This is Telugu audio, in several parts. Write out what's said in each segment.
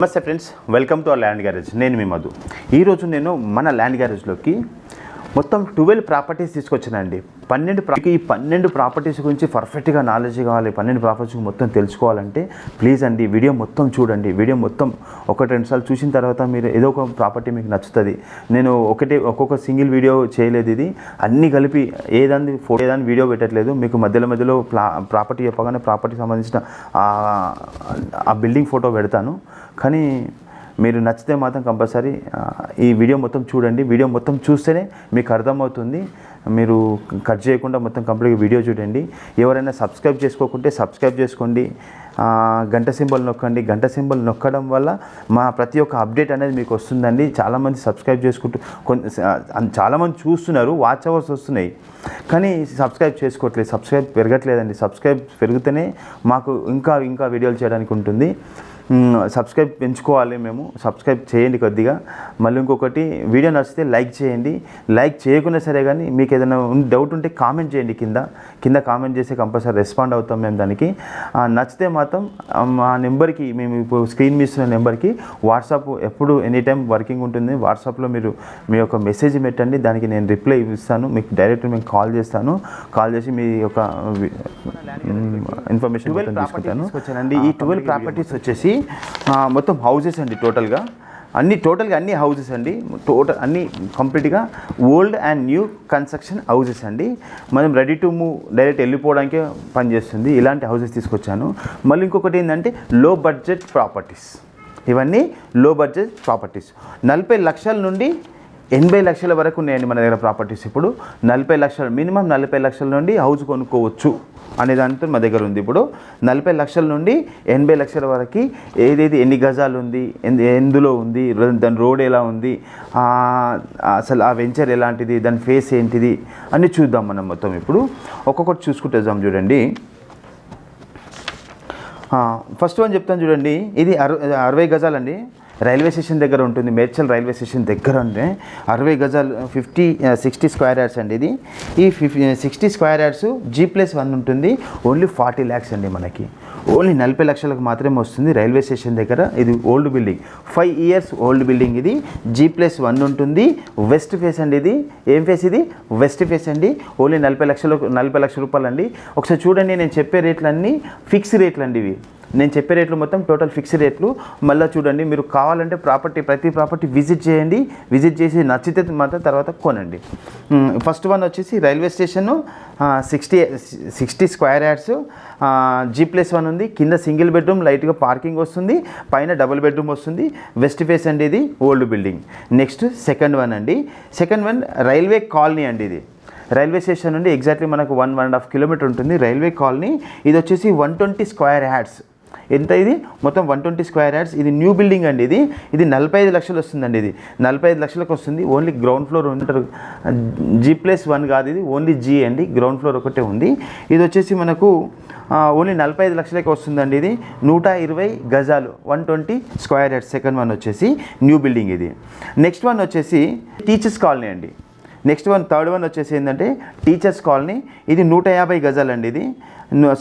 నమస్తే friends, welcome to our land garage. నేను మీ మధు. ఈరోజు నేను మన ల్యాండ్ గ్యారేజ్లోకి మొత్తం 12 ప్రాపర్టీస్ తీసుకొచ్చానండి. 12 ప్రాపర్టీస్ గురించి పర్ఫెక్ట్గా నాలెడ్జ్ కావాలి. 12 ప్రాపర్టీస్ మొత్తం తెలుసుకోవాలంటే ప్లీజ్ అండి వీడియో మొత్తం చూడండి. వీడియో మొత్తం 1-2 సార్లు చూసిన తర్వాత మీరు ఏదో ఒక ప్రాపర్టీ మీకు నచ్చుతుంది. నేను ఒక్కొక్క సింగిల్ వీడియో చేయలేదు, ఇది అన్నీ కలిపి ఏదాన్ని వీడియో పెట్టట్లేదు. మీకు మధ్యలో ప్రాపర్టీ చెప్పగానే ప్రాపర్టీ సంబంధించిన ఆ బిల్డింగ్ ఫోటో పెడతాను. కానీ మీరు నచ్చితే మాత్రం కంపల్సరీ ఈ వీడియో మొత్తం చూడండి. వీడియో మొత్తం చూస్తేనే మీకు అర్థమవుతుంది. మీరు కట్ చేయకుండా మొత్తం కంప్లీట్గా వీడియో చూడండి. ఎవరైనా సబ్స్క్రైబ్ చేసుకోకుంటే సబ్స్క్రైబ్ చేసుకోండి. గంట సింబల్ నొక్కండి. గంట సింబల్ నొక్కడం వల్ల మా ప్రతి ఒక్క అప్డేట్ అనేది మీకు వస్తుందండి. చాలామంది సబ్స్క్రైబ్ చేసుకుంటూ చాలామంది చూస్తున్నారు, వాచ్ అవర్స్ వస్తున్నాయి, కానీ సబ్స్క్రైబ్ చేసుకోవట్లేదు. సబ్స్క్రైబ్ పెరగట్లేదండి. సబ్స్క్రైబ్ పెరిగితేనే మాకు ఇంకా వీడియోలు చేయడానికి ఉంటుంది. సబ్స్క్రైబ్ పెంచుకోవాలి. మేము సబ్స్క్రైబ్ చేయండి కొద్దిగా. మళ్ళీ ఇంకొకటి, వీడియో నచ్చితే లైక్ చేయండి. లైక్ చేయకుండా సరే కానీ మీకు ఏదైనా డౌట్ ఉంటే కామెంట్ చేయండి. కింద కామెంట్ చేసి కంపల్సరీ రెస్పాండ్ అవుతాం మేము దానికి. నచ్చితే మాత్రం మా నెంబర్కి, మేము ఇప్పుడు స్క్రీన్ మీద ఇస్తున్న నెంబర్కి వాట్సాప్ ఎప్పుడు ఎనీ టైం వర్కింగ్ ఉంటుంది. వాట్సాప్లో మీరు మీ యొక్క మెసేజ్ పెట్టండి, దానికి నేను రిప్లై ఇస్తాను. మీకు డైరెక్ట్ మేము కాల్ చేస్తాను. కాల్ చేసి మీ యొక్క ఇన్ఫర్మేషన్ తీసుకుంటాను. ఈ 12 ప్రాపర్టీస్ వచ్చేసి మొత్తం హౌజెస్ అండి. టోటల్గా అన్ని హౌజెస్ అండి. అన్ని కంప్లీట్గా old and new construction houses అండి. మనం రెడీ టు మూవ్ డైరెక్ట్ వెళ్ళిపోవడానికే పనిచేస్తుంది. ఇలాంటి హౌజెస్ తీసుకొచ్చాను. మళ్ళీ ఇంకొకటి ఏంటంటే లో బడ్జెట్ ప్రాపర్టీస్. ఇవన్నీ లో బడ్జెట్ ప్రాపర్టీస్. 40 లక్షల నుండి 80 లక్షల వరకు ఉన్నాయండి మన దగ్గర ప్రాపర్టీస్. ఇప్పుడు 40 లక్షలు, మినిమం 40 లక్షల నుండి హౌస్ కొనుక్కోవచ్చు అనే దానితో మా దగ్గర ఉంది. ఇప్పుడు 40 లక్షల నుండి 80 లక్షల వరకు ఏదేది ఎన్ని గజాలు ఉంది, ఎందులో ఉంది, దాని రోడ్ ఎలా ఉంది, అసలు ఆ వెంచర్ ఎలాంటిది, దాని ఫేస్ ఏంటిది అన్నీ చూద్దాం మనం మొత్తం. ఇప్పుడు ఒక్కొక్కటి చూసుకుంటే చూడండి. ఫస్ట్ వన్ చెప్తాను చూడండి. ఇది 60 గజాలండి. రైల్వే స్టేషన్ దగ్గర ఉంటుంది. మేడ్చల్ రైల్వే స్టేషన్ దగ్గర ఉంటే 60 గజాలు 60 స్క్వేర్ యార్డ్స్ అండి. ఈ 60 స్క్వేర్ యార్డ్స్ G+1 ఉంటుంది. ఓన్లీ 40 lakhs అండి. మనకి ఓన్లీ 40 లక్షలకు మాత్రమే వస్తుంది. రైల్వే స్టేషన్ దగ్గర. ఇది old building, 5 years old building. ఇది G+1 ఉంటుంది. వెస్ట్ ఫేస్ అండి. ఇది ఏం ఫేస్? ఇది వెస్ట్ ఫేస్ అండి. ఓన్లీ 40 లక్షల రూపాయలు అండి. ఒకసారి చూడండి, నేను చెప్పే రేట్లు అన్నీ ఫిక్స్ రేట్లు అండి. ఇవి నేను చెప్పే రేట్లు మొత్తం టోటల్ ఫిక్స్ రేట్లు. మళ్ళీ చూడండి, మీరు కావాలంటే ప్రతి ప్రాపర్టీ విజిట్ చేయండి. విజిట్ చేసి నచ్చితే మాత్రం తర్వాత కొనండి. ఫస్ట్ వన్ వచ్చేసి railway station 60 square yards G+1 ఉంది. కింద సింగిల్ బెడ్రూమ్, లైట్గా పార్కింగ్ వస్తుంది. పైన డబుల్ బెడ్రూమ్ వస్తుంది. వెస్ట్ ఫేస్ అండి. ఇది old building. Next second one అండి. సెకండ్ వన్ రైల్వే కాలనీ అండి. ఇది రైల్వే స్టేషన్ నుండి ఎగ్జాక్ట్లీ మనకు 1.5 కిలోమీటర్ ఉంటుంది రైల్వే కాలనీ. ఇది వచ్చేసి 120 స్క్వేర్ యార్డ్స్. ఎంత? ఇది మొత్తం 120 స్క్వేర్ యార్డ్స్. ఇది న్యూ బిల్డింగ్ అండి. ఇది 45 లక్షలు వస్తుందండి. ఇది 45 లక్షలకు వస్తుంది. ఓన్లీ గ్రౌండ్ ఫ్లోర్ ఉంటారు. G+1 కాదు, ఇది ఓన్లీ G అండి. గ్రౌండ్ ఫ్లోర్ ఒకటే ఉంది. ఇది వచ్చేసి మనకు ఓన్లీ 45 లక్షలకి వస్తుందండి. ఇది 120 గజాలు, 120 స్క్వేర్ యార్డ్స్. సెకండ్ వన్ వచ్చేసి న్యూ బిల్డింగ్. ఇది నెక్స్ట్ వన్ వచ్చేసి టీచర్స్ కాలనీ అండి. థర్డ్ వన్ వచ్చేసి ఏంటంటే టీచర్స్ కాలనీ. ఇది 150 గజాలు అండి. ఇది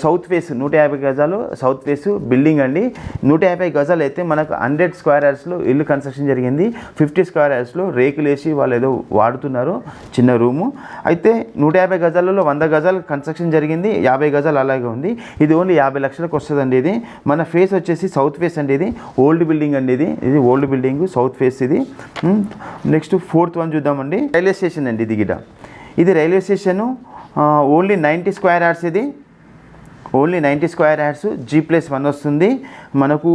సౌత్ ఫేస్ 150 గజాలు సౌత్ ఫేస్ బిల్డింగ్ అండి. 150 గజాలు అయితే మనకు 100 స్క్వేర్ యార్డ్స్లో ఇల్లు కన్స్ట్రక్షన్ జరిగింది. 50 స్క్వేర్ యార్డ్స్లో రేకులు వేసి వాళ్ళు ఏదో వాడుతున్నారు, చిన్న రూము. అయితే 150 గజాలలో 100 గజాలు కన్స్ట్రక్షన్ జరిగింది, 50 గజాలు అలాగే ఉంది. ఇది ఓన్లీ 50 లక్షలకు వస్తుందండి. ఇది మన ఫేస్ వచ్చేసి సౌత్ ఫేస్ అండి. ఇది ఓల్డ్ బిల్డింగ్ అండి. ఇది ఓల్డ్ బిల్డింగ్, సౌత్ ఫేస్. ఇది నెక్స్ట్ ఫోర్త్ వన్ చూద్దామండి. రైల్వే స్టేషన్ అండి. ఇది railway station only 90 square yards. ఇది ఓన్లీ 90 స్క్వేర్ యార్డ్స్. G+1 వస్తుంది మనకు.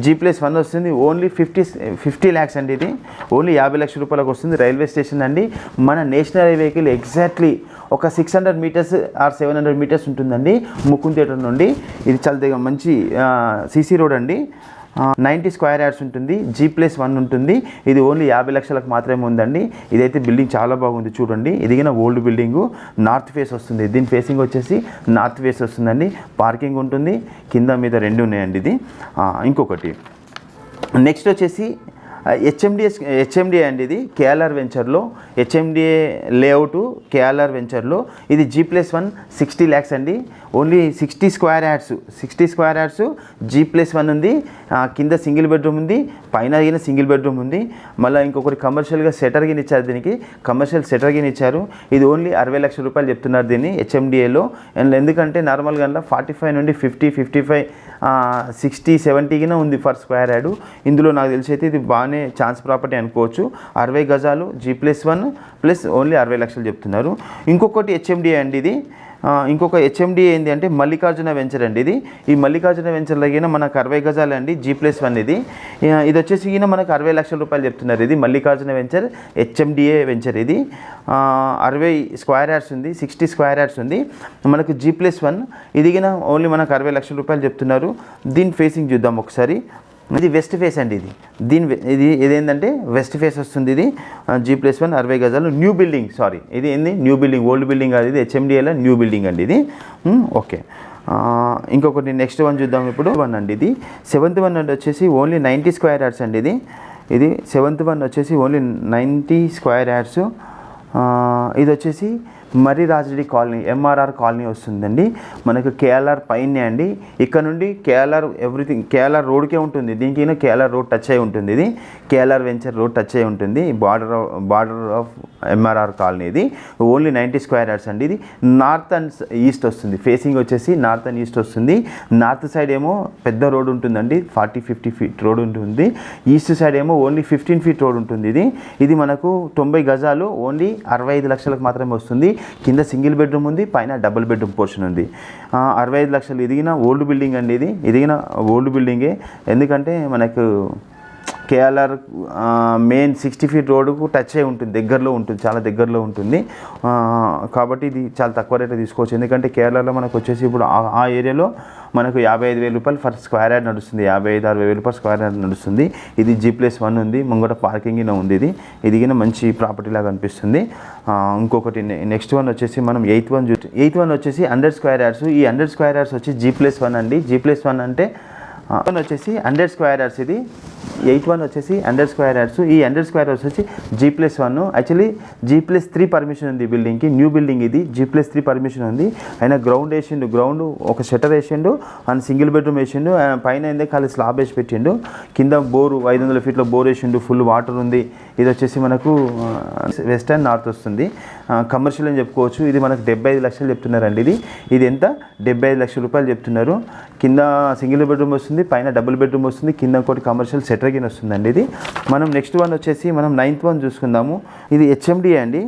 G+1 వస్తుంది. ఓన్లీ 50 lakhs అండి. ఇది ఓన్లీ 50 లక్షల రూపాయలకు వస్తుంది. రైల్వే స్టేషన్ అండి. మన నేషనల్ హైవేకి ఎగ్జాక్ట్లీ ఒక 600 మీటర్స్ ఆర్ 700 మీటర్స్ ఉంటుందండి ముకుంద్ థియేటర్ నుండి. ఇది చాలా మంచి CC రోడ్ అండి. 90 స్క్వేర్ యార్డ్స్ ఉంటుంది. G+1 ఉంటుంది. ఇది ఓన్లీ 50 లక్షలకు మాత్రమే ఉందండి. ఇదైతే బిల్డింగ్ చాలా బాగుంది చూడండి. ఇదిగిన ఓల్డ్ బిల్డింగు. నార్త్ ఫేస్ వస్తుంది. దీని ఫేసింగ్ వచ్చేసి నార్త్ ఫేస్ వస్తుందండి. పార్కింగ్ ఉంటుంది. కింద మీద 2 ఉన్నాయండి. ఇది ఇంకొకటి నెక్స్ట్ వచ్చేసి హెచ్ఎండిఏ అండి, ఇది కేఎల్ఆర్ వెంచర్లో హెచ్ఎండిఏ లేఅవుట్ కేఎల్ఆర్ వెంచర్లో ఇది G+1 60 lakhs అండి. ఓన్లీ 60 square yards G+1 ఉంది. కింద సింగిల్ బెడ్రూమ్ ఉంది, పైన అయిన సింగిల్ బెడ్రూమ్ ఉంది. మళ్ళీ ఇంకొకటి కమర్షియల్గా సెటర్ గిన్ ఇచ్చారు, దీనికి కమర్షియల్ సెటర్ గిన్ ఇచ్చారు. ఇది ఓన్లీ 60 లక్షల రూపాయలు చెప్తున్నారు దీన్ని హెచ్ఎండిఏలో. అండ్ ఎందుకంటే నార్మల్గా 45 నుండి 50, 55, 60, 70 ఉంది ఫర్ స్క్వేర్ యార్డ్. ఇందులో నాకు తెలిసి అయితే ఇది బాగానే ఛాన్స్ ప్రాపర్టీ అనుకోవచ్చు. 60 గజాలు G+1 ప్లస్ ఓన్లీ 60 లక్షలు చెప్తున్నారు. ఇంకొకటి హెచ్ఎండిఏ అండి, ఇది ఇంకొక హెచ్ఎండిఏ ఏంటి అంటే మల్లికార్జున వెంచర్ అండి. ఈ మల్లికార్జున వెంచర్లో అయినా మనకు 60 గజాలు అండి G+1. ఇది వచ్చేసి ఈయన మనకు 60 లక్షల రూపాయలు చెప్తున్నారు. ఇది మల్లికార్జున వెంచర్ హెచ్ఎండిఏ వెంచర్. ఇది 60 square yards ఉంది, 60 square yards ఉంది మనకు G+1. ఇది ఓన్లీ మనకు 60 లక్షల రూపాయలు చెప్తున్నారు. దీని ఫేసింగ్ చూద్దాం ఒకసారి. ఇది వెస్ట్ ఫేస్ అండి, ఇదేంటంటే వెస్ట్ ఫేస్ వస్తుంది. ఇది G+1 60 గజాలు న్యూ బిల్డింగ్. ఇది ఏంది న్యూ బిల్డింగ్, ఓల్డ్ బిల్డింగ్ కాదు, ఇది హెచ్ఎండిఏలో న్యూ బిల్డింగ్ అండి ఇది. ఓకే, ఇంకొకటి నెక్స్ట్ వన్ చూద్దాం ఇప్పుడు. 1 అండి, ఇది 7th one అంటే వచ్చేసి ఓన్లీ 90 square yards అండి. ఇది 7th one వచ్చేసి ఓన్లీ 90 square yards. ఇది వచ్చేసి మర్రి రాజరెడ్డి కాలనీ, ఎంఆర్ఆర్ కాలనీ వస్తుందండి మనకు. కేఎల్ఆర్ పైనే అండి, ఇక్కడ నుండి కేఎల్ఆర్ ఎవ్రీథింగ్ కేఎల్ఆర్ రోడ్కే ఉంటుంది. దీనికి కేఎల్ఆర్ రోడ్ టచ్ అయి ఉంటుంది. ఇది కేఎల్ఆర్ వెంచర్ రోడ్ టచ్ అయి ఉంటుంది. Border of MRR colony. ఇది ఓన్లీ 90 square yards అండి. ఇది నార్త్ అండ్ ఈస్ట్ వస్తుంది, ఫేసింగ్ వచ్చేసి నార్త్ అండ్ ఈస్ట్ వస్తుంది. నార్త్ సైడ్ ఏమో పెద్ద రోడ్ ఉంటుందండి, 40-50 feet రోడ్ ఉంటుంది. ఈస్ట్ సైడ్ ఏమో ఓన్లీ 15 feet రోడ్ ఉంటుంది. ఇది మనకు 90 గజాలు ఓన్లీ 65 లక్షలకు మాత్రమే వస్తుంది. కింద సింగిల్ బెడ్రూమ్ ఉంది, పైన డబుల్ బెడ్రూమ్ పోర్షన్ ఉంది. 65 లక్షలు. ఇదిగిన ఓల్డ్ బిల్డింగ్ అండి, ఇదిగిన ఓల్డ్ బిల్డింగే. ఎందుకంటే మనకు కేఎల్ఆర్ మెయిన్ 60 feet రోడ్డుకు టచ్ అయి ఉంటుంది, దగ్గరలో ఉంటుంది, చాలా దగ్గరలో ఉంటుంది. కాబట్టి ఇది చాలా తక్కువ రేట్లో తీసుకోవచ్చు. ఎందుకంటే కేరళలో మనకు వచ్చేసి ఇప్పుడు ఆ ఏరియాలో మనకు 55,000 రూపాయలు ఫర్ స్క్వేర్ యార్డ్ నడుస్తుంది, 55-60 వేలు పర్ స్క్వేర్ యార్డ్ నడుస్తుంది. ఇది G+1 ఉంది, ముంగట పార్కింగ్ ఉంది. ఇది మంచి ప్రాపర్టీ లాగా అనిపిస్తుంది. ఇంకొకటి నెక్స్ట్ వన్ వచ్చేసి మనం 8th one వచ్చేసి 100 square yards. ఈ 100 square yards వచ్చి G+1 అండి. G+1 అంటే వచ్చేసి 100 square yards. ఇది 8th one వచ్చేసి 100 square yards. ఈ 100 square yards వచ్చి G+1. యాక్చువల్లీ G+3 పర్మిషన్ ఉంది బిల్డింగ్కి, న్యూ బిల్డింగ్ ఇది. G+3 పర్మిషన్ ఉంది. ఆయన గ్రౌండ్ వేసిండు, గ్రౌండ్ ఒక షటర్ వేసిండు అండ్ సింగిల్ బెడ్రూమ్ వేసిండు. పైన ఏందే ఖాళీ స్లాబ్ వేసి పెట్టిండు. కింద బోరు 500 feet బోర్ వేసిండు, ఫుల్ వాటర్ ఉంది. ఇది వచ్చేసి మనకు వెస్ట్ అండ్ నార్త్ వస్తుంది. కమర్షియల్ అని చెప్పుకోవచ్చు. ఇది మనకు 75 లక్షలు చెప్తున్నారండి. ఇది ఎంత 75 లక్షల రూపాయలు చెప్తున్నారు. కింద సింగిల్ బెడ్రూమ్ వస్తుంది, పైన డబుల్ బెడ్రూమ్ వస్తుంది, కింద ఇంకోటి కమర్షియల్ సెటర్ గిన్ వస్తుందండి. ఇది మనం నెక్స్ట్ వన్ వచ్చేసి మనం 9th one చూసుకుందాము. ఇది హెచ్ఎండిఏ అండి,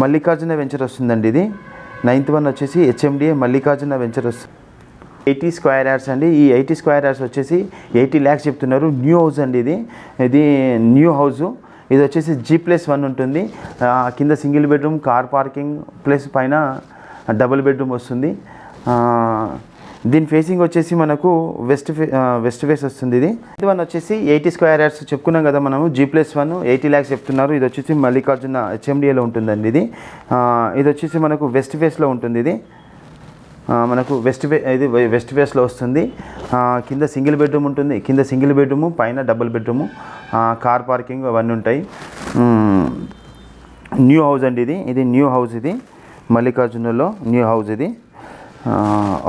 మల్లికార్జున వెంచర్ వస్తుందండి. ఇది 9th one వచ్చేసి హెచ్ఎండిఏ మల్లికార్జున వెంచర్ వస్తుంది. 80 square yards అండి. ఈ 80 square yards వచ్చేసి 80 lakhs చెప్తున్నారు. న్యూ హౌస్ అండి, ఇది న్యూ హౌస్. ఇది వచ్చేసి G+1 ఉంటుంది. కింద single bedroom, car parking plus పైన డబుల్ బెడ్రూమ్ వస్తుంది. దీని ఫేసింగ్ వచ్చేసి మనకు వెస్ట్ ఫేస్ వస్తుంది. ఇది వన్ వచ్చేసి 80 square yards చెప్పుకున్నాం కదా మనము. G+1 80 lakhs చెప్తున్నారు. ఇది వచ్చేసి మల్లికార్జున హెచ్ఎండిఏలో ఉంటుందండి. ఇది వచ్చేసి మనకు వెస్ట్ ఫేస్లో ఉంటుంది. ఇది మనకు వెస్ట్ ఫేస్లో వస్తుంది. కింద సింగిల్ బెడ్రూమ్ ఉంటుంది, కింద సింగిల్ బెడ్రూము, పైన డబుల్ బెడ్రూము, కార్ పార్కింగ్ అవన్నీ ఉంటాయి. న్యూ హౌస్ అండి. ఇది న్యూ హౌస్. ఇది మల్లికార్జునలో న్యూ హౌస్. ఇది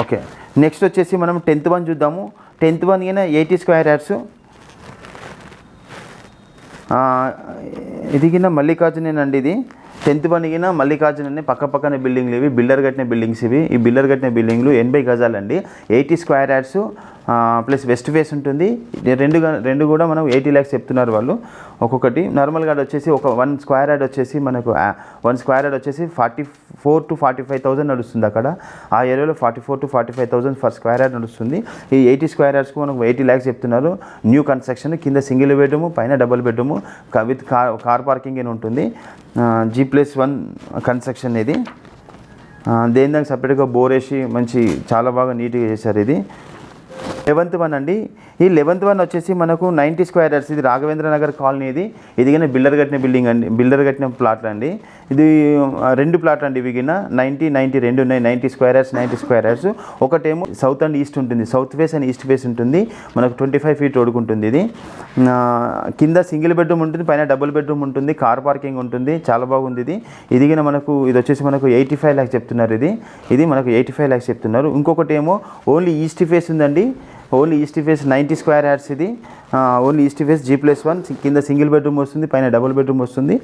ఓకే. నెక్స్ట్ వచ్చేసి మనం 10th one చూద్దాము. 10th one 80 square yards. ఇది మల్లికార్జునేనండి. ఇది 10th one మల్లికార్జున పక్కనే బిల్డింగ్లు ఇవి, బిల్డర్ కట్టిన బిల్డింగ్స్ ఇవి. ఈ బిల్డర్ కట్టిన బిల్డింగ్లు 80 గజాలండి. 80 square yards plus west face ఉంటుంది. రెండు కూడా మనం 80 lakhs చెప్తున్నారు వాళ్ళు ఒక్కొక్కటి. నార్మల్గా వచ్చేసి ఒక 1 square yard వచ్చేసి మనకు 1 square yard వచ్చేసి 44,000 to 45,000 నడుస్తుంది. అక్కడ ఆ ఏరియాలో 44,000 to 45,000 ఫర్ స్క్వేర్ యార్డ్ నడుస్తుంది. ఈ 80 square yardsకు మనకు 80 lakhs చెప్తున్నారు. న్యూ కన్స్ట్రక్షన్, కింద సింగిల్ బెడ్రూము, పైన double bedroom, with car parking అని ఉంటుంది. G+1 construction. ఇది దేని దానికి సపరేట్గా బోర్ వేసి మంచి చాలా బాగా నీట్గా చేశారు. ఇది 11th వన్ అండి. ఈ 11th వన్ వచ్చేసి మనకు 90 స్క్వేర్ యార్డ్స్. ఇది రాఘవేంద్ర నగర్ కాలనీ. ఇది కానీ బిల్డర్ కట్టిన బిల్డింగ్ అండి, బిల్డర్ కట్టిన ప్లాట్లు అండి. ఇది 2 ప్లాట్లు అండి. ఇవి కింద 90 రెండు ఉన్నాయి. 90 స్క్వేర్ యార్డ్స్. ఒకటేమో సౌత్ అండ్ ఈస్ట్ ఉంటుంది, south face and east face ఉంటుంది. మనకు 25 ఫీట్ రోడ్డుకు ఉంటుంది. ఇది కింద సింగిల్ బెడ్రూమ్ ఉంటుంది, పైన డబుల్ బెడ్రూమ్ ఉంటుంది, కార్ పార్కింగ్ ఉంటుంది. చాలా బాగుంది ఇది. ఇది కానీ మనకు ఇది వచ్చేసి మనకు 85 lakhs చెప్తున్నారు. ఇది మనకు 85 lakhs చెప్తున్నారు. ఇంకొకటి ఏమో ఓన్లీ ఈస్ట్ ఫేస్ ఉందండి. Only east face 90 square yards. ఇది ఓన్లీ ఈస్ట్ ఫేస్ G+1, కింద సింగిల్ బెడ్రూమ్ వస్తుంది, పైన డబుల్ బెడ్రూమ్ వస్తుంది.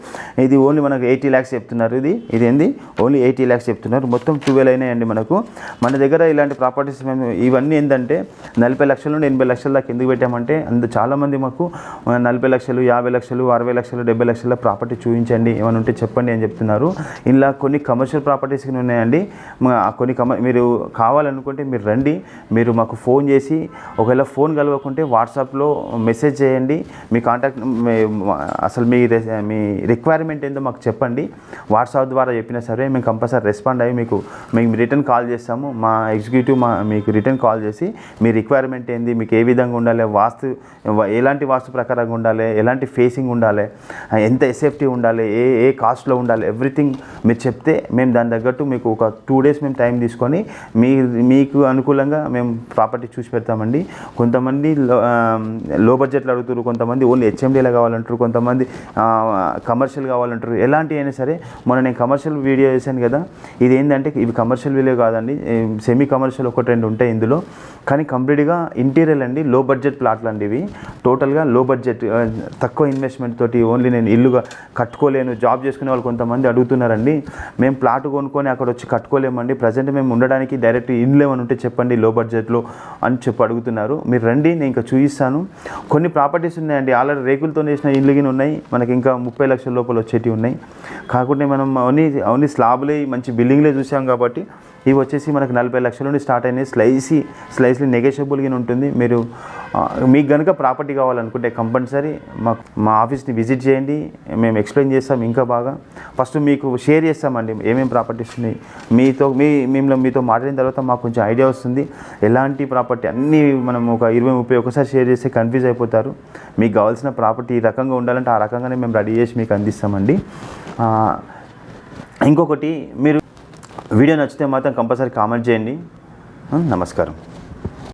ఇది ఓన్లీ మనకు 80 lakhs చెప్తున్నారు. ఇది ఏంది ఓన్లీ 80 lakhs చెప్తున్నారు. మొత్తం 12 అయినాయండి మనకు. మన దగ్గర ఇలాంటి ప్రాపర్టీస్ మేము ఇవన్నీ ఏంటంటే 40 లక్షల నుండి 80 లక్షల దాకా ఎందుకు పెట్టామంటే చాలామంది మాకు 40 లక్షలు, 50 లక్షలు, 60 లక్షలు, 70 లక్షల ప్రాపర్టీ చూపించండి, ఏమైనా ఉంటే చెప్పండి అని చెప్తున్నారు. ఇలా కొన్ని కమర్షియల్ ప్రాపర్టీస్ ఉన్నాయండి. కొన్ని మీరు కావాలనుకుంటే మీరు రండి. మీరు మాకు ఫోన్ చేసి, ఒకవేళ ఫోన్ కలవకుంటే వాట్సాప్లో మెసేజ్ చేయండి. మీ కాంటాక్ట్ అసలు మీ రిక్వైర్మెంట్ ఏందో మాకు చెప్పండి. వాట్సాప్ ద్వారా చెప్పినా సరే మేము కంపల్సరీ రెస్పాండ్ అయ్యి మేము రిటర్న్ కాల్ చేస్తాము. మా ఎగ్జిక్యూటివ్ మీకు రిటర్న్ కాల్ చేసి మీ రిక్వైర్మెంట్ ఏంది, మీకు ఏ విధంగా ఉండాలి, ఎలాంటి వాస్తు ప్రకారంగా ఉండాలి, ఎలాంటి ఫేసింగ్ ఉండాలి, ఎంత ఎస్ఎఫ్టీ ఉండాలి, ఏ కాస్ట్లో ఉండాలి, ఎవ్రీథింగ్ మీరు చెప్తే మేము దాని తగ్గట్టు మీకు ఒక 2 days మేము టైం తీసుకొని మీకు అనుకూలంగా మేము ప్రాపర్టీ చూసి పెడతామండి. కొంతమంది లో బడ్జెట్లో అడుగుతారు, కొంతమంది ఓన్లీ HMDలో కావాలంటారు, కొంతమంది కమర్షియల్ కావాలంటారు. ఎలాంటి అయినా సరే మొన్న నేను కమర్షియల్ వీడియో చేశాను కదా, ఇది ఏంటంటే ఇవి కమర్షియల్ వీడియో కాదండి, సెమీ కమర్షియల్ 1-2 ఉంటాయి ఇందులో. కానీ కంప్లీట్గా ఇంటీరియర్ అండి, లో బడ్జెట్ ప్లాట్లు అండి ఇవి. టోటల్గా లో బడ్జెట్, తక్కువ ఇన్వెస్ట్మెంట్ తోటి ఓన్లీ నేను ఇల్లుగా కట్టుకోలేను, జాబ్ చేసుకునే వాళ్ళు కొంతమంది అడుగుతున్నారండి. మేము ప్లాట్ కొనుక్కొని అక్కడ వచ్చి కట్టుకోలేమండి, ప్రజెంట్ మేము ఉండడానికి డైరెక్ట్ ఇల్లు ఏమైనా ఉంటే చెప్పండి లో బడ్జెట్లో అని అడుగుతున్నారు. మీరు రండి, నేను ఇంకా చూపిస్తాను. కొన్ని ప్రాపర్టీస్ ఉన్నాయండి, ఆల్రెడీ రేకులతో వేసిన ఇల్లు గిన ఉన్నాయి, మనకి ఇంకా 30 లక్షల లోపల వచ్చేటివి ఉన్నాయి. కాకుండా మనం ఓన్లీ స్లాబ్లే మంచి బిల్డింగ్లే చూసాం కాబట్టి ఇవి వచ్చేసి మనకు 40 లక్షల నుండి స్టార్ట్ అయినాయి. స్లైస్లీ నెగోషియబుల్గా ఉంటుంది. మీకు కనుక ప్రాపర్టీ కావాలనుకుంటే కంపల్సరీ మా ఆఫీస్ని విజిట్ చేయండి, మేము ఎక్స్ప్లెయిన్ చేస్తాం ఇంకా బాగా. ఫస్ట్ మీకు షేర్ చేస్తామండి ఏమేమి ప్రాపర్టీస్ ఉన్నాయి. మీతో మాట్లాడిన తర్వాత మాకు కొంచెం ఐడియా వస్తుంది ఎలాంటి ప్రాపర్టీ. అన్నీ మనం ఒక 20-30 ఒకసారి షేర్ చేస్తే కన్ఫ్యూజ్ అయిపోతారు. మీకు కావాల్సిన ప్రాపర్టీ ఈ రకంగా ఉండాలంటే ఆ రకంగానే మేము రెడీ చేసి మీకు అందిస్తామండి. ఇంకొకటి, మీరు వీడియో నచ్చితే మాత్రం కంపల్సరీ కామెంట్ చేయండి. నమస్కారం.